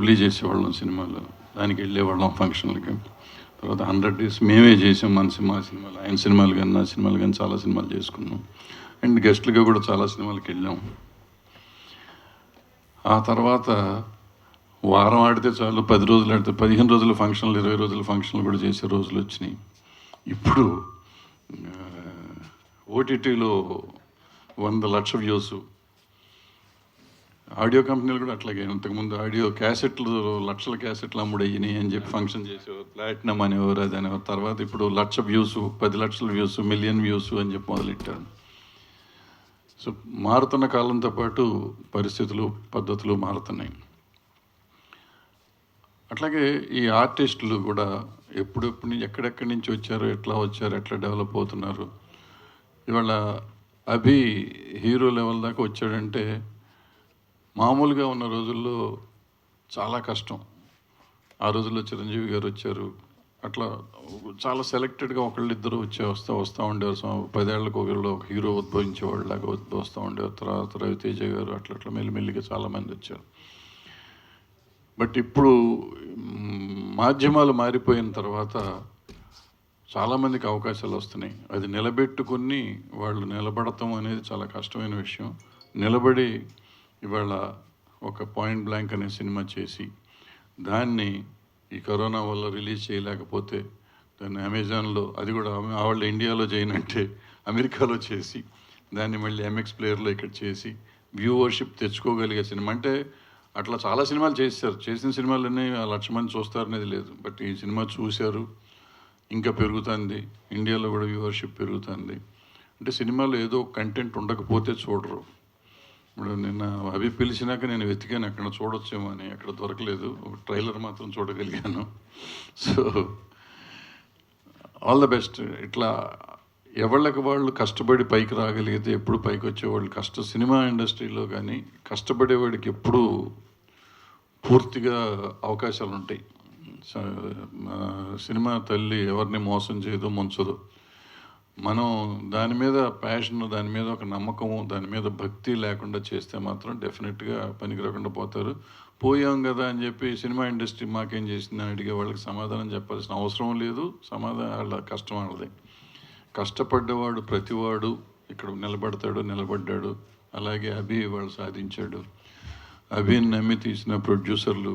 Release చేసేవాళ్ళం సినిమాలు, దానికి వెళ్ళేవాళ్ళం ఫంక్షన్లకి. తర్వాత 100 డేస్ మేమే చేసాం మన సినిమాలు, ఆయన సినిమాలు కానీ నా సినిమాలు కానీ చాలా సినిమాలు చేసుకున్నాం. అండ్ గెస్ట్లుగా కూడా చాలా సినిమాలకు వెళ్ళాం. ఆ తర్వాత వారం ఆడితే చాలు, 10 రోజులు ఆడితే 15 రోజుల ఫంక్షన్లు, 20 రోజుల ఫంక్షన్లు కూడా చేసే రోజులు వచ్చినాయి. ఇప్పుడు ఓటీటీలో 100 లక్షల వ్యూస్. ఆడియో కంపెనీలు కూడా అట్లాగే, ఇంతకుముందు ఆడియో క్యాసెట్లు లక్షల క్యాసెట్లు అమ్ముడయ్యినాయి అని చెప్పి ఫంక్షన్ చేసేవారు, ప్లాటినం అనేవారు, అది అనేవారు. తర్వాత ఇప్పుడు 1,00,000 వ్యూస్, 10 లక్షల వ్యూస్, మిలియన్ వ్యూస్ అని చెప్పి మొదలెట్టారు. సో మారుతున్న కాలంతో పాటు పరిస్థితులు, పద్ధతులు మారుతున్నాయి. అట్లాగే ఈ ఆర్టిస్టులు కూడా ఎప్పుడెప్పుడు ఎక్కడెక్కడి నుంచి వచ్చారు, ఎట్లా డెవలప్ అవుతున్నారు. ఇవాళ అభి హీరో లెవెల్ దాకా వచ్చాడంటే మామూలుగా ఉన్న రోజుల్లో చాలా కష్టం. ఆ రోజుల్లో చిరంజీవి గారు వచ్చారు, అట్లా చాలా సెలెక్టెడ్గా ఒకళ్ళిద్దరు వస్తూ ఉండేవారు. 10 ఏళ్ళకు ఒకళ్ళు ఒక హీరో ఉద్భవించేవాళ్ళు లాగా వస్తూ ఉండేవారు. తర్వాత రవితేజ గారు అట్లా మెల్లిమెల్లిగా చాలామంది వచ్చారు. బట్ ఇప్పుడు మాధ్యమాలు మారిపోయిన తర్వాత చాలామందికి అవకాశాలు వస్తున్నాయి. అది నిలబెట్టుకుని వాళ్ళు నిలబడటం అనేది చాలా కష్టమైన విషయం. నిలబడి ఇవాళ ఒక పాయింట్ బ్లాంక్ అనే సినిమా చేసి దాన్ని ఈ కరోనా వల్ల రిలీజ్ చేయలేకపోతే దాన్ని అమెజాన్లో, అది కూడా వాళ్ళు ఇండియాలో చేయనంటే అమెరికాలో చేసి దాన్ని మళ్ళీ ఎంఎక్స్ ప్లేయర్లో ఇక్కడ చేసి వ్యూవర్షిప్ తెచ్చుకోగలిగే సినిమా. అంటే అట్లా చాలా సినిమాలు చేశారు. చేసిన సినిమాలన్నీ 1,00,000 మంది చూస్తారనేది లేదు. బట్ ఈ సినిమా చూశారు, ఇంకా పెరుగుతుంది, ఇండియాలో కూడా వ్యూవర్షిప్ పెరుగుతుంది. అంటే సినిమాలో ఏదో కంటెంట్ ఉండకపోతే చూడరు. ఇప్పుడు నిన్న అవి పిలిచినాక నేను వెతికాను ఎక్కడ చూడొచ్చేమో అని, ఎక్కడ దొరకలేదు. ఒక ట్రైలర్ మాత్రం చూడగలిగాను. So all the best. ఇట్లా ఎవళ్ళకి వాళ్ళు కష్టపడి పైకి రాగలిగితే ఎప్పుడు పైకి వచ్చేవాళ్ళు. సినిమా ఇండస్ట్రీలో కానీ కష్టపడేవాడికి ఎప్పుడూ పూర్తిగా అవకాశాలు ఉంటాయి. సినిమా తల్లి ఎవరిని మోసం చేయదు, ముంచదు. మనం దాని మీద ప్యాషన్, దాని మీద ఒక నమ్మకము, దాని మీద భక్తి లేకుండా చేస్తే మాత్రం డెఫినెట్గా పనికి రాకుండా పోతారు. పోయాం కదా అని చెప్పి సినిమా ఇండస్ట్రీ మాకేం చేసిందని అడిగే వాళ్ళకి సమాధానం చెప్పాల్సిన అవసరం లేదు. వాళ్ళ కష్టం వాళ్ళది. కష్టపడ్డవాడు ప్రతివాడు ఇక్కడ నిలబడ్డాడు. అలాగే అభి వాళ్ళు సాధించాడు. అభిని నమ్మి తీసిన ప్రొడ్యూసర్లు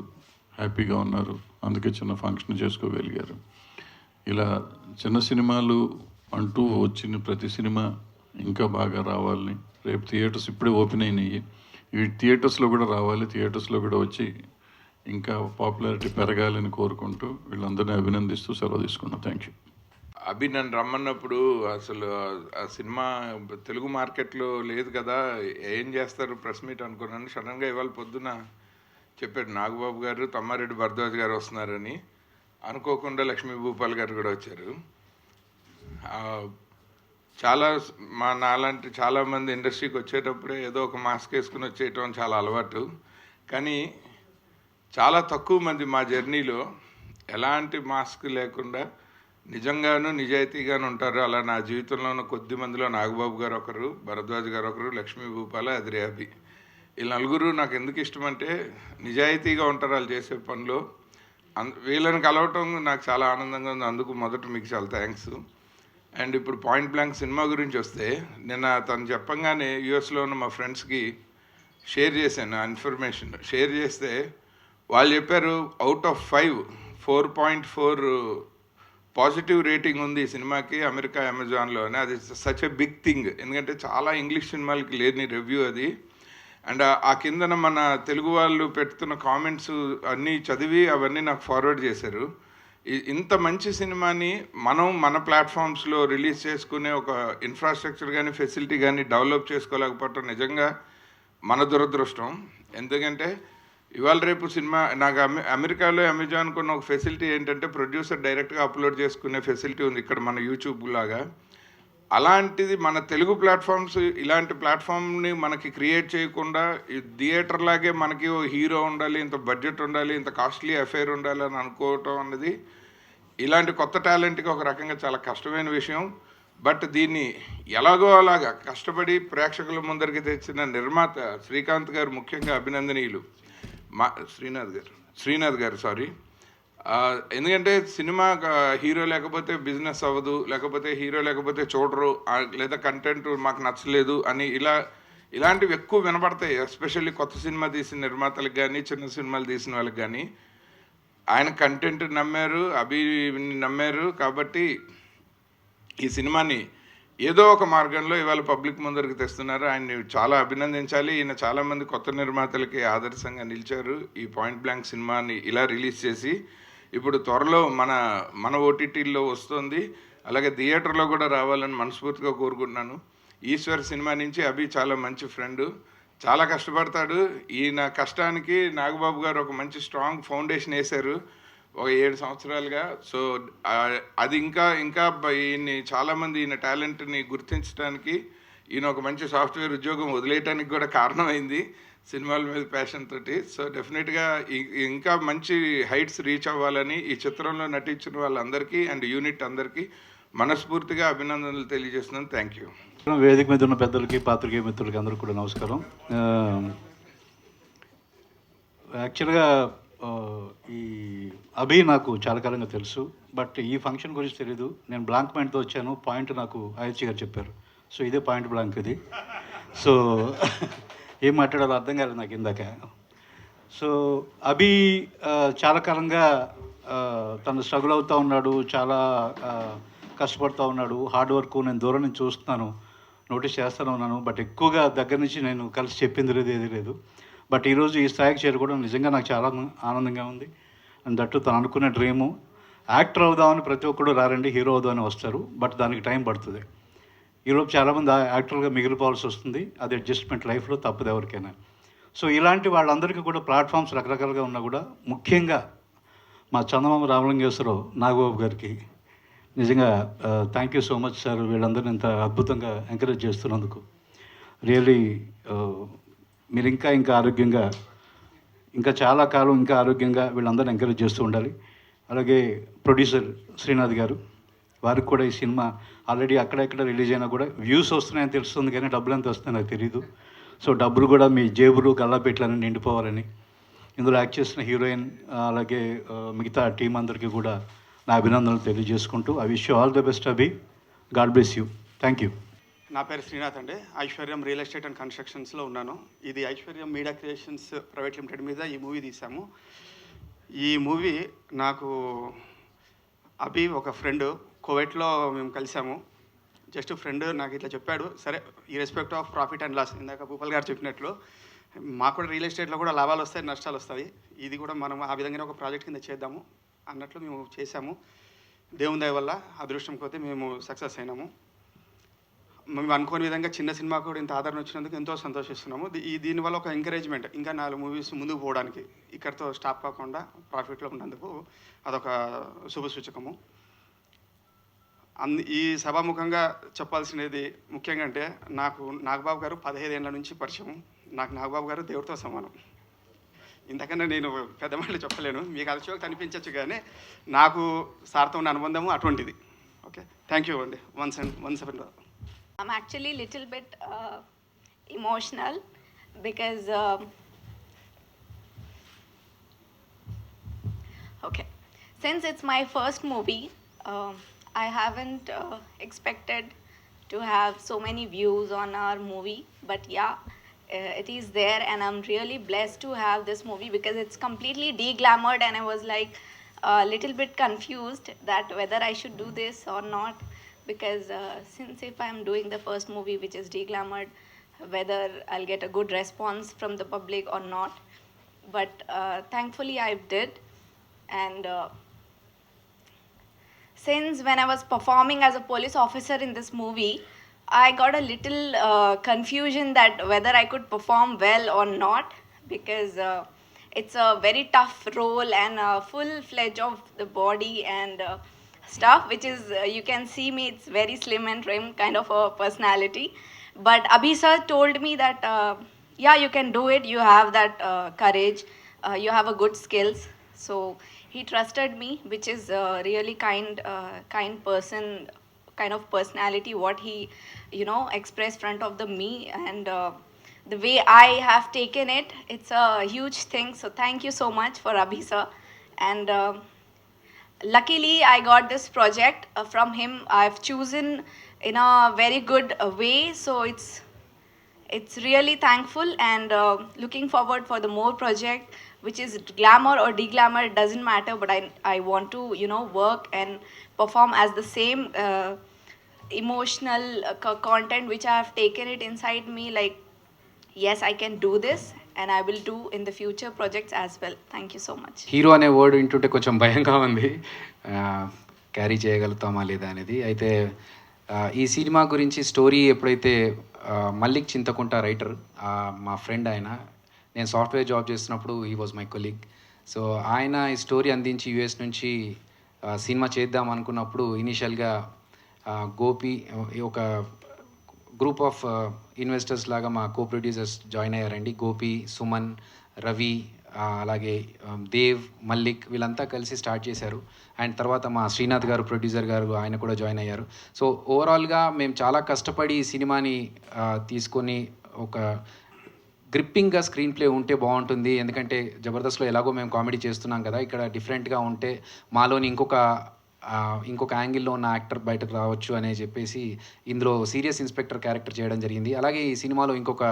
హ్యాపీగా ఉన్నారు, అందుకే చిన్న ఫంక్షన్ చేసుకోగలిగారు. ఇలా చిన్న సినిమాలు అంటూ వచ్చిన ప్రతి సినిమా ఇంకా బాగా రావాలని, రేపు థియేటర్స్ ఇప్పుడే ఓపెన్ అయినాయి, ఈ థియేటర్స్లో కూడా రావాలి, థియేటర్స్లో కూడా వచ్చి ఇంకా పాపులారిటీ పెరగాలని కోరుకుంటూ వీళ్ళందరినీ అభినందిస్తూ సెలవు తీసుకున్నాను. Thank you. అభి నన్ను రమ్మన్నప్పుడు అసలు ఆ సినిమా తెలుగు మార్కెట్లో లేదు కదా, ఏం చేస్తారు ప్రెస్ మీట్ అనుకున్నాను. సడన్గా ఇవాళ పొద్దున చెప్పాడు నాగబాబు గారు, తమ్మారెడ్డి భరద్వాజ్ గారు వస్తున్నారని. అనుకోకుండా లక్ష్మీ భూపాల్ గారు కూడా వచ్చారు. నాలాంటి చాలామంది ఇండస్ట్రీకి వచ్చేటప్పుడే ఏదో ఒక మాస్క్ వేసుకుని వచ్చేయటం చాలా అలవాటు. కానీ చాలా తక్కువ మంది మా జర్నీలో ఎలాంటి మాస్క్ లేకుండా నిజంగాను నిజాయితీగాను ఉంటారు. అలా నా జీవితంలో ఉన్న కొద్ది మందిలో నాగబాబు గారు ఒకరు, భరద్వాజ్ గారు ఒకరు, లక్ష్మీ భూపాల, అదిరేయాబి. వీళ్ళ నలుగురు నాకు ఎందుకు ఇష్టం అంటే నిజాయితీగా ఉంటారు వాళ్ళు చేసే పనిలో. వీళ్ళని కలవటం నాకు చాలా ఆనందంగా ఉంది. అందుకు మొదట మీకు చాలా థ్యాంక్స్. అండ్ ఇప్పుడు పాయింట్ బ్లాంక్ సినిమా గురించి వస్తే, నిన్న తను చెప్పంగానే యూఎస్లో ఉన్న మా ఫ్రెండ్స్కి షేర్ చేశాను ఆ ఇన్ఫర్మేషన్. షేర్ చేస్తే వాళ్ళు చెప్పారు అవుట్ ఆఫ్ 5 4.4 పాజిటివ్ రేటింగ్ ఉంది ఈ సినిమాకి అమెరికా అమెజాన్లోనే. అది సచ్ ఎ బిగ్ థింగ్, ఎందుకంటే చాలా ఇంగ్లీష్ సినిమాలకి లేని రివ్యూ అది. అండ్ ఆ కిందన మన తెలుగు వాళ్ళు పెడుతున్న కామెంట్స్ అన్నీ చదివి అవన్నీ నాకు ఫార్వర్డ్ చేశారు. ఇంత మంచి సినిమాని మనం మన ప్లాట్ఫామ్స్లో రిలీజ్ చేసుకునే ఒక ఇన్ఫ్రాస్ట్రక్చర్ కానీ ఫెసిలిటీ కానీ డెవలప్ చేసుకోలేకపోవటం నిజంగా మన దురదృష్టం. ఎందుకంటే ఇవాళ రేపు సినిమా నాకు అమెరికాలో అమెజాన్కు ఉన్న ఒక ఫెసిలిటీ ఏంటంటే ప్రొడ్యూసర్ డైరెక్ట్గా అప్లోడ్ చేసుకునే ఫెసిలిటీ ఉంది ఇక్కడ మన యూట్యూబ్ లాగా. అలాంటిది మన తెలుగు ప్లాట్ఫామ్స్ ఇలాంటి ప్లాట్ఫామ్ని మనకి క్రియేట్ చేయకుండా థియేటర్ లాగే మనకి ఓ హీరో ఉండాలి, ఇంత బడ్జెట్ ఉండాలి, ఇంత కాస్ట్లీ అఫైర్ ఉండాలి అని అనుకోవటం అన్నది ఇలాంటి కొత్త టాలెంట్కి ఒక రకంగా చాలా కష్టమైన విషయం. బట్ దీన్ని ఎలాగో అలాగా కష్టపడి ప్రేక్షకుల ముందరికి తెచ్చిన నిర్మాత శ్రీకాంత్ గారు ముఖ్యంగా అభినందనీయులు. శ్రీనాథ్ గారు శ్రీనాథ్ గారు సారీ. ఎందుకంటే సినిమా హీరో లేకపోతే బిజినెస్ అవ్వదు, లేకపోతే హీరో లేకపోతే చూడరు, లేదా కంటెంట్ మాకు నచ్చలేదు అని ఇలాంటివి ఎక్కువ వినపడతాయి. ఎస్పెషల్లీ కొత్త సినిమా తీసిన నిర్మాతలకు కానీ, చిన్న సినిమాలు తీసిన వాళ్ళకి కానీ. ఆయన కంటెంట్ నమ్మారు, అభిని నమ్మారు. కాబట్టి ఈ సినిమాని ఏదో ఒక మార్గంలో ఇవాళ పబ్లిక్ ముందరికి తెస్తున్నారు. ఆయన్ని చాలా అభినందించాలి. ఈయన చాలామంది కొత్త నిర్మాతలకి ఆదర్శంగా నిలిచారు. ఈ పాయింట్ బ్లాంక్ సినిమాని ఇలా రిలీజ్ చేసి ఇప్పుడు త్వరలో మన ఓటీటీల్లో వస్తుంది. అలాగే థియేటర్లో కూడా రావాలని మనస్ఫూర్తిగా కోరుకుంటున్నాను. ఈశ్వర్ సినిమా నుంచి అభి చాలా మంచి ఫ్రెండు, చాలా కష్టపడతాడు. ఈయన కష్టానికి నాగబాబు గారు ఒక మంచి స్ట్రాంగ్ ఫౌండేషన్ వేశారు ఒక 7 సంవత్సరాలుగా. సో అది ఇంకా ఈయన్ని చాలామంది ఈయన టాలెంట్ని గుర్తించడానికి, ఈయన ఒక మంచి సాఫ్ట్వేర్ ఉద్యోగం వదిలేయడానికి కూడా కారణమైంది సినిమాల మీద ప్యాషన్ తోటి. సో డెఫినెట్గా ఇంకా మంచి హైట్స్ రీచ్ అవ్వాలని ఈ చిత్రంలో నటించిన వాళ్ళందరికీ అండ్ యూనిట్ అందరికీ మనస్ఫూర్తిగా అభినందనలు తెలియజేస్తున్నాను. Thank you. వేదిక మీద ఉన్న పెద్దలకి, పాత్రికేయ మిత్రులకి అందరూ కూడా నమస్కారం. యాక్చువల్గా ఈ అభి నాకు చాలా కాలంగా తెలుసు, బట్ ఈ ఫంక్షన్ గురించి తెలీదు. నేను బ్లాంక్ మైండ్తో వచ్చాను. పాయింట్ నాకు ఆయుష్ గారు చెప్పారు. సో ఇదే పాయింట్ బ్లాంక్ ఇది. సో ఏం మాట్లాడాలో అర్థం కాలేదు నాకు ఇందాక. సో అభి చాలా కాలంగా తను స్ట్రగుల్ అవుతూ ఉన్నాడు, చాలా కష్టపడుతూ ఉన్నాడు. హార్డ్ వర్క్ నేను దూరం నుంచి చూస్తున్నాను, నోటీస్ చేస్తూనే ఉన్నాను. బట్ ఎక్కువగా దగ్గర నుంచి నేను కలిసి చెప్పింది లేదు, ఏది లేదు. బట్ ఈరోజు ఈ స్థాయికి చేరుకోవడం నిజంగా నాకు చాలా ఆనందంగా ఉంది. అండ్ దట్టు తను అనుకున్న డ్రీము యాక్టర్ అవుదామని ప్రతి ఒక్కరు రారండి, హీరో అవుదామని వస్తారు. బట్ దానికి టైం పడుతుంది. ఈరోజు చాలామంది యాక్టర్గా మిగిలిపోవాల్సి వస్తుంది. అది అడ్జస్ట్మెంట్ లైఫ్లో తప్పదు ఎవరికైనా. సో ఇలాంటి వాళ్ళందరికీ కూడా ప్లాట్ఫామ్స్ రకరకాలుగా ఉన్నా కూడా ముఖ్యంగా మా చందమామ రామలింగేశ్వరరావు నాగబాబు గారికి నిజంగా thank you so much sir. వీళ్ళందరినీ ఇంత అద్భుతంగా ఎంకరేజ్ చేస్తున్నందుకు రియలీ మీరు ఇంకా ఆరోగ్యంగా, ఇంకా చాలా కాలం ఇంకా ఆరోగ్యంగా వీళ్ళందరినీ ఎంకరేజ్ చేస్తూ ఉండాలి. అలాగే ప్రొడ్యూసర్ శ్రీనాథ్ గారు, వారికి కూడా ఈ సినిమా ఆల్రెడీ అక్కడెక్కడ రిలీజ్ అయినా కూడా వ్యూస్ వస్తున్నాయని తెలుస్తుంది, కానీ డబ్బులు ఎంత వస్తున్నాయో నాకు తెలియదు. సో డబ్బులు కూడా మీ జేబులు గల్లాపెట్లని నిండిపోవాలని, ఇందులో యాక్ట్ చేసిన హీరోయిన్ అలాగే మిగతా టీం అందరికీ కూడా నా అభినందనలు తెలియజేసుకుంటూ I wish you all the best Abhi. God bless you. Thank you. నా పేరు శ్రీనాథ్ అండి. ఐశ్వర్యం రియల్ ఎస్టేట్ అండ్ కన్స్ట్రక్షన్స్లో ఉన్నాను. ఇది ఐశ్వర్యం మీడియా క్రియేషన్స్ ప్రైవేట్ లిమిటెడ్ మీద ఈ మూవీ తీసాము. ఈ మూవీ నాకు అభి ఒక ఫ్రెండ్, కోవైట్లో మేము కలిసాము. జస్ట్ ఫ్రెండ్ నాకు ఇట్లా చెప్పాడు, సరే ఈ respect of profit and loss, ఇందాక భూపాల్ గారు చెప్పినట్లు మాకు కూడా రియల్ ఎస్టేట్లో కూడా లాభాలు వస్తాయి, నష్టాలు వస్తాయి. ఇది కూడా మనం ఆ విధంగానే ఒక ప్రాజెక్ట్ కింద చేద్దాము అన్నట్లు మేము చేశాము. దేవుని దయ వల్ల అదృష్టం కొద్దీ మేము సక్సెస్ అయినాము. మేము అనుకోని విధంగా చిన్న సినిమా కూడా ఇంత ఆదరణ వచ్చినందుకు ఎంతో సంతోషిస్తున్నాము. దీనివల్ల ఒక ఎంకరేజ్మెంట్, ఇంకా 4 మూవీస్ ముందుకు పోవడానికి, ఇక్కడితో స్టాప్ కాకుండా ప్రాఫిట్లో ఉన్నందుకు అదొక శుభసూచకము. ఈ సభాముఖంగా చెప్పాల్సినది ముఖ్యంగా అంటే, నాకు నాగబాబు గారు 15 ఏళ్ళ నుంచి పరిచయం. నాకు నాగబాబు గారు దేవుడితో సమానం. ఇంతకన్నా నేను పెద్ద మాటలు చెప్పలేను, మీకు అలచోకి అనిపించవచ్చు, కానీ నాకు సార్తో ఉన్న అనుబంధము అటువంటిది. ఓకే, థ్యాంక్ యూ అండి. Once again. I'm actually little bit emotional because okay, since it's my first movie, I haven't expected to have so many views on our movie, but yeah, it is there, and I'm really blessed to have this movie because it's completely de-glamored, and I was like a little bit confused that whether I should do this or not, because since if I'm doing the first movie which is de-glamored, whether I'll get a good response from the public or not. But thankfully I did, and since when I was performing as a police officer in this movie, I got a little confusion that whether I could perform well or not, because it's a very tough role and full-fledged of the body and stuff, which is you can see me, it's very slim and trim kind of a personality. But Abhi sir told me that yeah, you can do it, you have that courage, you have a good skills. So he trusted me, which is a really kind person, kind of personality what he expressed front of the me. And the way I have taken it, it's a huge thing. So thank you so much for Abhi sir. And luckily I got this project from him. I've chosen in a very good way, so it's really thankful, and looking forward for the more project, which is glamour or de-glamour, it doesn't matter, but I want to, you know, work and perform as the same emotional content which I have taken it inside me, like yes, I can do this, and I will do in the future projects as well. Thank you so much. Hero అనే word వింటుంటే కొంచెం భయంగా ఉంది, carry చేయగలుగుతామా లేదా అనేది. అయితే ఈ cinema గురించి స్టోరీ ఎప్పుడైతే మల్లిక్ చింతకుంట రైటర్, మా ఫ్రెండ్ ఆయన, నేను సాఫ్ట్వేర్ జాబ్ చేస్తున్నప్పుడు he was my colleague. So ఆయన ఈ స్టోరీ అందించి యూఎస్ నుంచి సినిమా చేద్దాం అనుకున్నప్పుడు ఇనీషియల్గా గోపి ఒక గ్రూప్ ఆఫ్ ఇన్వెస్టర్స్ లాగా మా కో ప్రొడ్యూసర్స్ జాయిన్ అయ్యారండి. గోపి, సుమన్, రవి, అలాగే దేవ్, మల్లిక్, వీళ్ళంతా కలిసి స్టార్ట్ చేశారు. అండ్ తర్వాత మా శ్రీనాథ్ గారు, ప్రొడ్యూసర్ గారు, ఆయన కూడా జాయిన్ అయ్యారు. సో ఓవరాల్గా మేము చాలా కష్టపడి ఈ సినిమాని తీసుకొని ఒక గ్రిప్పింగ్గా స్క్రీన్ ప్లే ఉంటే బాగుంటుంది, ఎందుకంటే జబర్దస్త్లో ఎలాగో మేము కామెడీ చేస్తున్నాం కదా, ఇక్కడ డిఫరెంట్గా ఉంటే మాలోని ఇంకొక యాంగిల్లో ఉన్న యాక్టర్ బయటకు రావచ్చు అని చెప్పేసి ఇందులో సీరియస్ ఇన్స్పెక్టర్ క్యారెక్టర్ చేయడం జరిగింది. అలాగే ఈ సినిమాలో ఇంకొక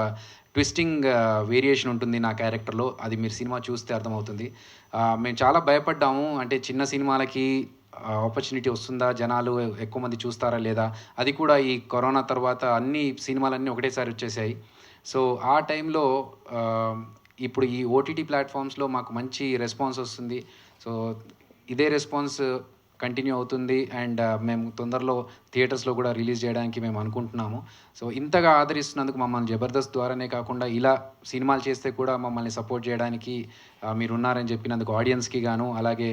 ట్విస్టింగ్ వేరియేషన్ ఉంటుంది నా క్యారెక్టర్లో, అది మీరు సినిమా చూస్తే అర్థమవుతుంది. మేము చాలా భయపడ్డాము, అంటే చిన్న సినిమాలకి ఆపర్చునిటీ వస్తుందా, జనాలు ఎక్కువ మంది చూస్తారా లేదా, అది కూడా ఈ కరోనా తర్వాత అన్ని సినిమాలన్నీ ఒకటేసారి వచ్చేసాయి. సో ఆ టైంలో ఇప్పుడు ఈ ఓటీటీ ప్లాట్ఫామ్స్లో మాకు మంచి రెస్పాన్స్ వస్తుంది. సో ఇదే రెస్పాన్స్ కంటిన్యూ అవుతుంది, అండ్ మేము తొందరలో థియేటర్స్లో కూడా రిలీజ్ చేయడానికి మేము అనుకుంటున్నాము. సో ఇంతగా ఆదరిస్తున్నందుకు మమ్మల్ని జబర్దస్త్ ద్వారానే కాకుండా ఇలా సినిమాలు చేస్తే కూడా మమ్మల్ని సపోర్ట్ చేయడానికి మీరు ఉన్నారని చెప్పినందుకు ఆడియన్స్కి గాను, అలాగే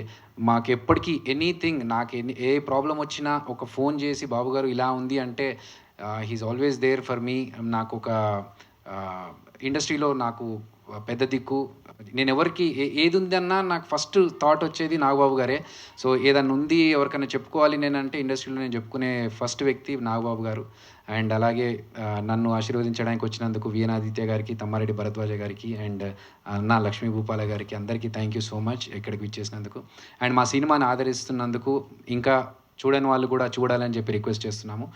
మాకు ఎప్పటికీ ఎనీథింగ్, నాకు ఏ ప్రాబ్లం వచ్చినా ఒక ఫోన్ చేసి బాబు గారు ఇలా ఉంది అంటే he is always there for me. నాకు ఒక ఇండస్ట్రీలో నాకు పెద్ద దిక్కు. నేను ఎవరికి ఏది ఉందన్నా నాకు ఫస్ట్ థాట్ వచ్చేది నాగబాబు గారే. సో ఏదన్నా ఉంది ఎవరికైనా చెప్పుకోవాలి నేనంటే ఇండస్ట్రీలో నేను చెప్పుకునే ఫస్ట్ వ్యక్తి నాగబాబు గారు. అండ్ అలాగే నన్ను ఆశీర్వదించడానికి వచ్చినందుకు విఎన్ ఆదిత్య గారికి, తమ్మారెడ్డి భరద్వాజ గారికి, అండ్ అన్న లక్ష్మీ భూపాల గారికి, అందరికీ థ్యాంక్ యూ సో మచ్ ఇక్కడికి విచ్చేసినందుకు. అండ్ మా సినిమాని ఆదరిస్తున్నందుకు ఇంకా చూడని వాళ్ళు కూడా చూడాలని చెప్పి రిక్వెస్ట్ చేస్తున్నాము.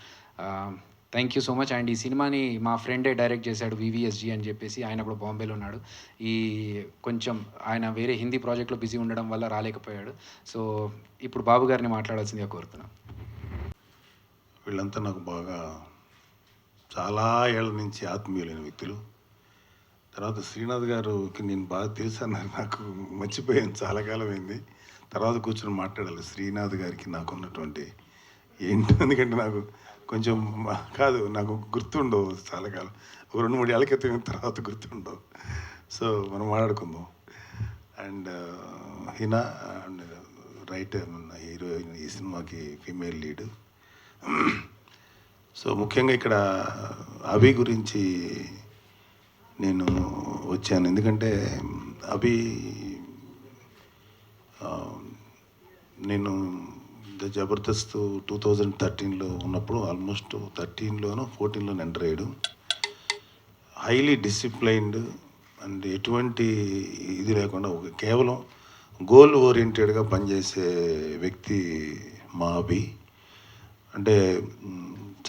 Thank you so much. And ఈ సినిమాని మా ఫ్రెండే డైరెక్ట్ చేశాడు, వివిఎస్జీ అని చెప్పేసి. ఆయన కూడా బాంబేలో ఉన్నాడు. కొంచెం ఆయన వేరే హిందీ ప్రాజెక్ట్లో బిజీ ఉండడం వల్ల రాలేకపోయాడు. సో ఇప్పుడు బాబు గారిని మాట్లాడాల్సిందిగా కోరుతున్నాను. వీళ్ళంతా నాకు బాగా చాలా ఏళ్ళ నుంచి ఆత్మీయులైన వ్యక్తులు. తర్వాత శ్రీనాథ్ గారికి నేను బాగా తెలుసు అన్నారు, నాకు మర్చిపోయాను, చాలా కాలం అయింది. తర్వాత కూర్చొని మాట్లాడాలి శ్రీనాథ్ గారికి నాకున్నటువంటి ఏంటి, ఎందుకంటే నాకు కొంచెం కాదు, నాకు గుర్తుండవు చాలా కాలం, ఒక 2-3 ఏళ్ళ క్రితం తర్వాత గుర్తుండవు. సో మనం మాట్లాడుకుందాం. And Hina and writer, heroine, ఈ సినిమాకి ఫీమేల్ లీడ్. సో ముఖ్యంగా ఇక్కడ అభి గురించి నేను వచ్చాను, ఎందుకంటే అభి నేను జబర్దస్త్ 2013లో ఉన్నప్పుడు, ఆల్మోస్ట్ 13లోనో 14లోనో ఎంటర్ అయ్యాడు. హైలీ డిసిప్లైన్డ్ అండ్ ఎటువంటి ఇది లేకుండా కేవలం గోల్ ఓరియంటెడ్గా పనిచేసే వ్యక్తి మా అభి. అంటే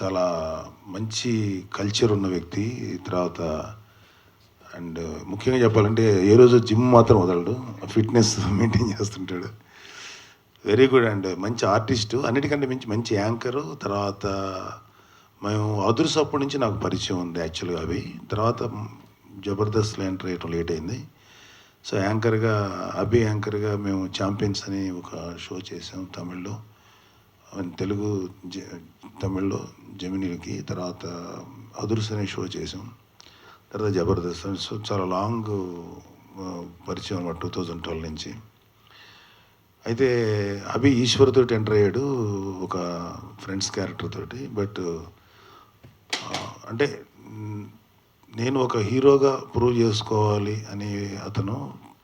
చాలా మంచి కల్చర్ ఉన్న వ్యక్తి. తర్వాత అండ్ ముఖ్యంగా చెప్పాలంటే ఏ రోజు జిమ్ మాత్రం వదలడు, ఫిట్నెస్ మెయింటైన్ చేస్తుంటాడు. Very good. అండ్ మంచి ఆర్టిస్టు, అన్నిటికంటే మంచి యాంకరు. తర్వాత మేము అదుర్స్ అప్పటి నుంచి నాకు పరిచయం ఉంది యాక్చువల్గా అవి. తర్వాత జబర్దస్త్లో ఎంటర్ అయ్యటం లేట్ అయింది. సో యాంకర్గా యాంకర్గా మేము ఛాంపియన్స్ అని ఒక షో చేసాం తమిళ్లో, తెలుగు తమిళ్లో జమినీకి. తర్వాత అదుర్స్ అనే షో చేసాం. తర్వాత జబర్దస్త్. సో చాలా లాంగ్ పరిచయం అన్నమాట 2012 నుంచి. అయితే అభి ఈశ్వర్తో ఎంటర్ అయ్యాడు ఒక ఫ్రెండ్స్ క్యారెక్టర్ తోటి. బట్ అంటే నేను ఒక హీరోగా ప్రూవ్ చేసుకోవాలి అని అతను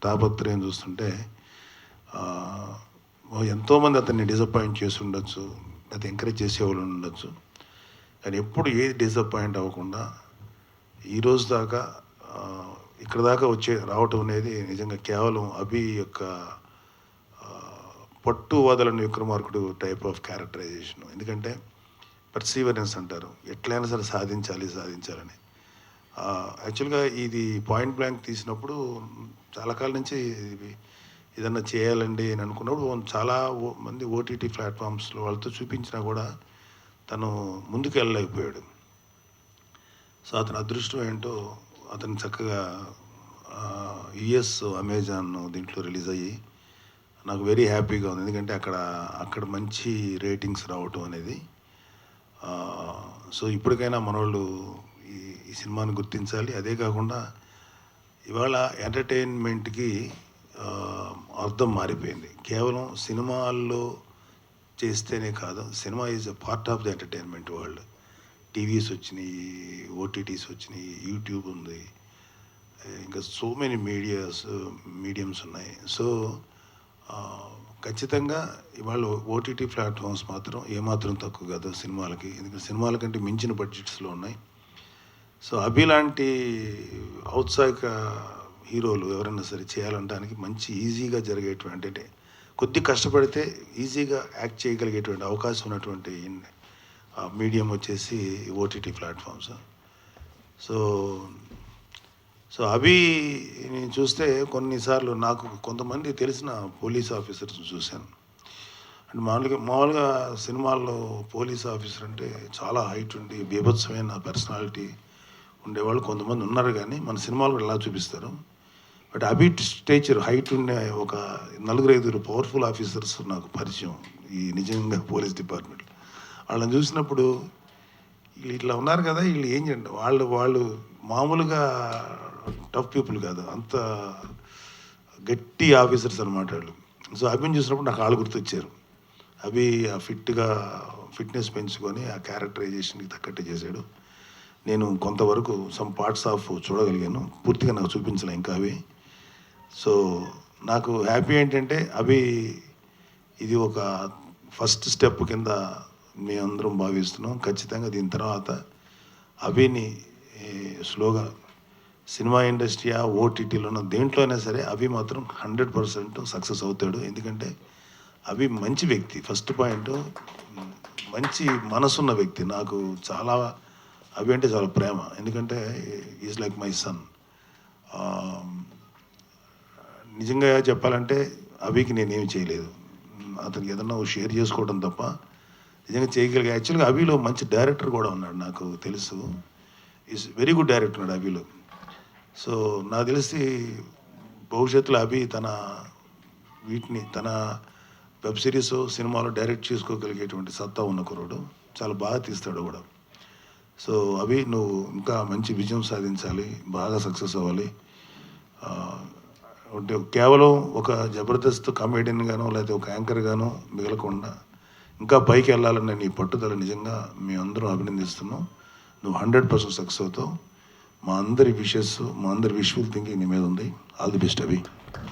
తాపత్రయం చూస్తుంటే ఎంతోమంది అతన్ని డిసప్పాయింట్ చేసి ఉండొచ్చు, అది ఎంకరేజ్ చేసేవాళ్ళు ఉండొచ్చు, కానీ ఎప్పుడు ఏది డిసప్పాయింట్ అవ్వకుండా ఈరోజు దాకా ఇక్కడ దాకా రావటం అనేది నిజంగా కేవలం అభి యొక్క పట్టు వదలని విక్రమార్కుడు టైప్ ఆఫ్ క్యారెక్టరైజేషన్. ఎందుకంటే పర్సీవరెన్స్ అంటారు, ఎట్లయినా సరే సాధించాలని. యాక్చువల్గా ఇది పాయింట్ బ్లాంక్ తీసినప్పుడు చాలా కాలం నుంచి ఏదన్నా చేయాలండి అని అనుకున్నప్పుడు చాలా మంది ఓటీటీ ప్లాట్ఫామ్స్లో వాళ్ళతో చూపించినా కూడా తను ముందుకు వెళ్ళలేకపోయాడు. సో అతని అదృష్టం ఏంటో అతను చక్కగా యుఎస్ అమెజాన్ దీంట్లో రిలీజ్ అయ్యి నాకు వెరీ హ్యాపీగా ఉంది. ఎందుకంటే అక్కడ మంచి రేటింగ్స్ రావటం అనేది. సో ఇప్పటికైనా మనోళ్ళు ఈ సినిమాని గుర్తించాలి. అదే కాకుండా ఇవాళ ఎంటర్టైన్మెంట్కి అర్థం మారిపోయింది. కేవలం సినిమాల్లో చేస్తేనే కాదు, cinema is a part of the entertainment world. TVs వచ్చినాయి, ఓటీటీస్ వచ్చినాయి, యూట్యూబ్ ఉంది, ఇంకా సో మెనీ మీడియమ్స్ ఉన్నాయి. సో ఖచ్చితంగా ఇవాళ ఓటీటీ ప్లాట్ఫామ్స్ మాత్రం ఏమాత్రం తక్కువ కాదు సినిమాలకి. ఎందుకంటే సినిమాల కంటే మించిన బడ్జెట్స్లో ఉన్నాయి. సో అభి లాంటి ఔత్సాహిక హీరోలు ఎవరైనా సరే చేయాలనడానికి మంచి ఈజీగా జరిగేటువంటి, కొద్ది కష్టపడితే ఈజీగా యాక్ట్ చేయగలిగేటువంటి అవకాశం ఉన్నటువంటి మీడియం వచ్చేసి ఓటీటీ ప్లాట్ఫామ్స్. సో అభిని చూస్తే కొన్నిసార్లు నాకు కొంతమంది తెలిసిన పోలీస్ ఆఫీసర్స్ చూశాను. అండ్ మామూలుగా సినిమాల్లో పోలీస్ ఆఫీసర్ అంటే చాలా హైట్ ఉండి బీభత్సమైన పర్సనాలిటీ ఉండేవాళ్ళు కొంతమంది ఉన్నారు, కానీ మన సినిమాలు ఎలా చూపిస్తారు. బట్ అభి స్టేచర్ హైట్ ఉండే ఒక 4-5 పవర్ఫుల్ ఆఫీసర్స్ నాకు పరిచయం ఈ నిజంగా పోలీస్ డిపార్ట్మెంట్లో. వాళ్ళని చూసినప్పుడు వీళ్ళు ఇట్లా ఉన్నారు కదా, వీళ్ళు ఏం చేయండి, వాళ్ళు మామూలుగా టఫ్ పీపుల్ కాదు, అంత గట్టి ఆఫీసర్స్ అనమాట వాళ్ళు. సో అభిని చూసినప్పుడు నాకు వాళ్ళు గుర్తొచ్చారు. అభి ఆ ఫిట్నెస్ పెంచుకొని ఆ క్యారెక్టరైజేషన్కి తగ్గట్టు చేశాడు. నేను కొంతవరకు సమ్ పార్ట్స్ ఆఫ్ చూడగలిగాను, పూర్తిగా నాకు చూపించలే ఇంకా అవి. సో నాకు హ్యాపీ ఏంటంటే అభి ఇది ఒక ఫస్ట్ స్టెప్ కింద మేమందరం భావిస్తున్నాం. ఖచ్చితంగా దీని తర్వాత అభిని స్లోగా సినిమా ఇండస్ట్రీయా ఓటీటీలోనో దేంట్లో అయినా సరే అభి మాత్రం 100% సక్సెస్ అవుతాడు. ఎందుకంటే అభి మంచి వ్యక్తి. ఫస్ట్ పాయింట్, మంచి మనసున్న వ్యక్తి. నాకు చాలా అభి అంటే చాలా ప్రేమ. ఎందుకంటే ఈజ్ లైక్ మై సన్. నిజంగా చెప్పాలంటే అభికి నేనేమి చేయలేదు, అతనికి ఏదన్నా షేర్ చేసుకోవడం తప్ప నిజంగా చేయగలిగా. యాక్చువల్గా అభిలో మంచి డైరెక్టర్ కూడా ఉన్నాడు, నాకు తెలుసు. ఈజ్ వెరీ గుడ్ డైరెక్టర్ ఉన్నాడు అభిలో. సో నాకు తెలిసి భవిష్యత్తులో అభి తన వెబ్ సిరీస్ సినిమాలో డైరెక్ట్ చేసుకోగలిగేటువంటి సత్తా ఉన్న కుర్రాడు, చాలా బాగా తీస్తాడు కూడా. సో అభి నువ్వు ఇంకా మంచి విజయం సాధించాలి, బాగా సక్సెస్ అవ్వాలి. అంటే కేవలం ఒక జబర్దస్త్ కామెడియన్ గానో లేకపోతే ఒక యాంకర్ గానో మిగలకుండా ఇంకా పైకి వెళ్ళాలన్న నీ పట్టుదల నిజంగా మేమందరం అభినందిస్తున్నాం. నువ్వు 100% సక్సెస్ అవుతావు. మా అందరి విషెస్, మా అందరి విషువల్ థింకింగ్ నీ మీద ఉంది. All the best Abhi.